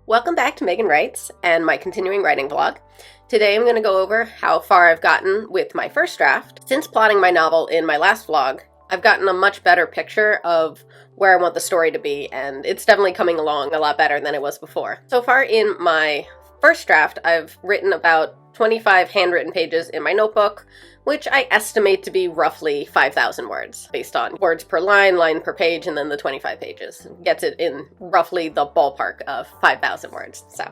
Welcome back to Megan Writes and my continuing writing vlog. Today I'm going to go over how far I've gotten with my first draft. Since plotting my novel in my last vlog, I've gotten a much better picture of where I want the story to be, and it's definitely coming along a lot better than it was before. So far in my first draft, I've written about 25 handwritten pages in my notebook, which I estimate to be roughly 5,000 words, based on words per line, line per page, and then the 25 pages. Gets it in roughly the ballpark of 5,000 words, so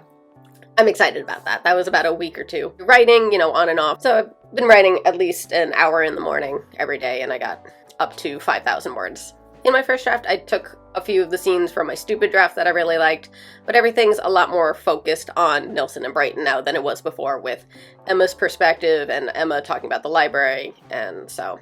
I'm excited about that. That was about a week or two writing, on and off. So I've been writing at least an hour in the morning every day, and I got up to 5,000 words. In my first draft, I took a few of the scenes from my stupid draft that I really liked, but everything's a lot more focused on Nilsen and Brighton now than it was before, with Emma's perspective and Emma talking about the library, and so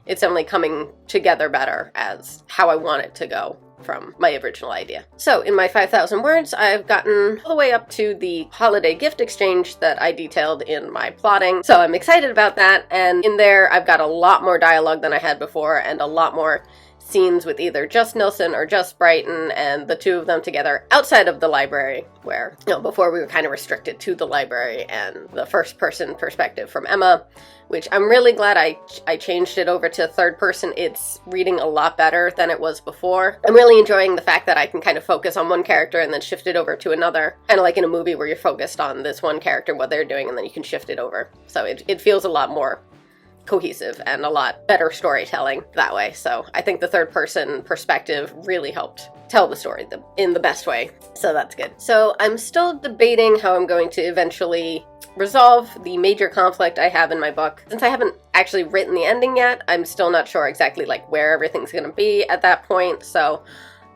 it's definitely coming together better as how I want it to go from my original idea. So in my 5,000 words, I've gotten all the way up to the holiday gift exchange that I detailed in my plotting, so I'm excited about that, and in there I've got a lot more dialogue than I had before, and a lot more scenes with either just Nilsen or just Brighton, and the two of them together outside of the library, where, before we were kind of restricted to the library and the first person perspective from Emma, which I'm really glad I changed it over to third person. It's reading a lot better than it was before. I'm really enjoying the fact that I can kind of focus on one character and then shift it over to another, kind of like in a movie where you're focused on this one character, what they're doing, and then you can shift it over. So it feels a lot more cohesive and a lot better storytelling that way. So I think the third person perspective really helped tell the story in the best way. So that's good. So I'm still debating how I'm going to eventually resolve the major conflict I have in my book. Since I haven't actually written the ending yet, I'm still not sure exactly where everything's going to be at that point. So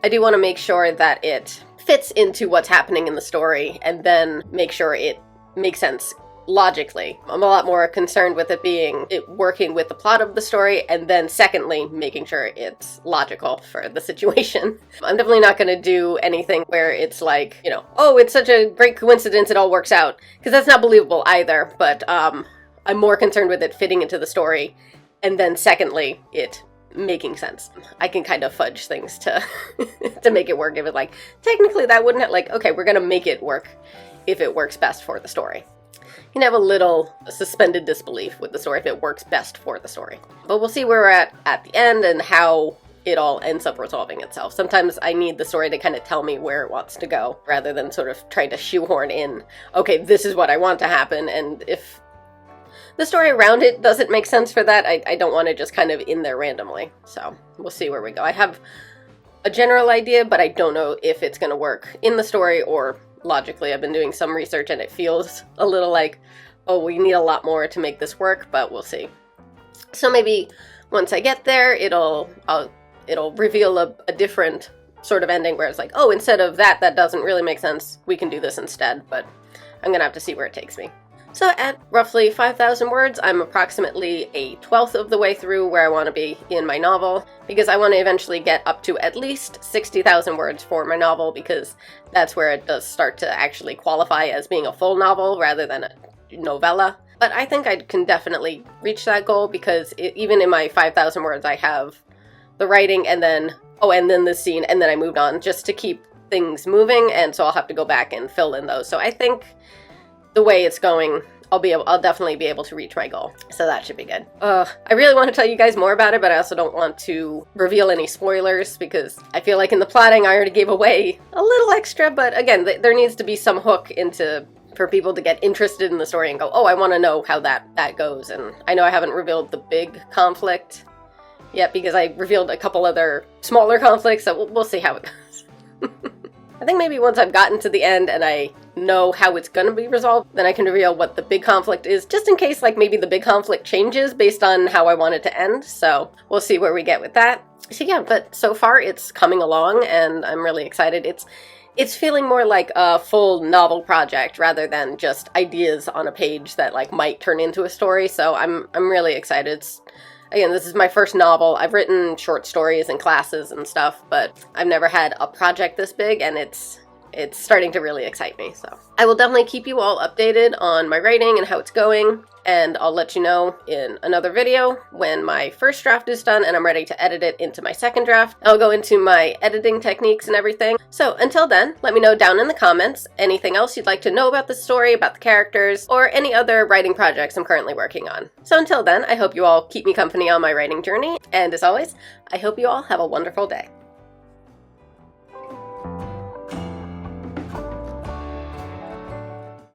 I do want to make sure that it fits into what's happening in the story, and then make sure it makes sense logically. I'm a lot more concerned with it working with the plot of the story, and then secondly, making sure it's logical for the situation. I'm definitely not going to do anything where it's like, oh, it's such a great coincidence it all works out, because that's not believable either, but I'm more concerned with it fitting into the story, and then secondly, it making sense. I can kind of fudge things to to make it work if it's technically that wouldn't okay, we're going to make it work if it works best for the story. You can have a little suspended disbelief with the story if it works best for the story. But we'll see where we're at the end and how it all ends up resolving itself. Sometimes I need the story to kind of tell me where it wants to go, rather than sort of trying to shoehorn in, okay, this is what I want to happen, and if the story around it doesn't make sense for that, I don't want to just kind of in there randomly. So we'll see where we go. I have a general idea, but I don't know if it's going to work in the story or logically. I've been doing some research and it feels a little like, oh, we need a lot more to make this work, but we'll see. So maybe once I get there, it'll reveal a different sort of ending where it's like, oh, instead of that doesn't really make sense, we can do this instead, but I'm gonna have to see where it takes me. So at roughly 5,000 words, I'm approximately a 1/12 of the way through where I want to be in my novel, because I want to eventually get up to at least 60,000 words for my novel, because that's where it does start to actually qualify as being a full novel rather than a novella. But I think I can definitely reach that goal, because even in my 5,000 words, I have the writing and then this scene, and then I moved on just to keep things moving, and so I'll have to go back and fill in those. So I think the way it's going, I'll definitely be able to reach my goal. So that should be good. I really want to tell you guys more about it, but I also don't want to reveal any spoilers, because I feel like in the plotting I already gave away a little extra, but again, there needs to be some hook for people to get interested in the story and go, oh, I want to know how that goes. And I know I haven't revealed the big conflict yet, because I revealed a couple other smaller conflicts, so we'll see how it goes. I think maybe once I've gotten to the end and I know how it's going to be resolved, then I can reveal what the big conflict is, just in case maybe the big conflict changes based on how I want it to end. So we'll see where we get with that. So yeah, but so far it's coming along and I'm really excited. It's feeling more like a full novel project rather than just ideas on a page that might turn into a story. So I'm really excited. Again, this is my first novel. I've written short stories in classes and stuff, but I've never had a project this big, and it's it's starting to really excite me. So I will definitely keep you all updated on my writing and how it's going, and I'll let you know in another video when my first draft is done and I'm ready to edit it into my second draft. I'll go into my editing techniques and everything. So until then, let me know down in the comments anything else you'd like to know about the story, about the characters, or any other writing projects I'm currently working on. So until then, I hope you all keep me company on my writing journey, and as always, I hope you all have a wonderful day.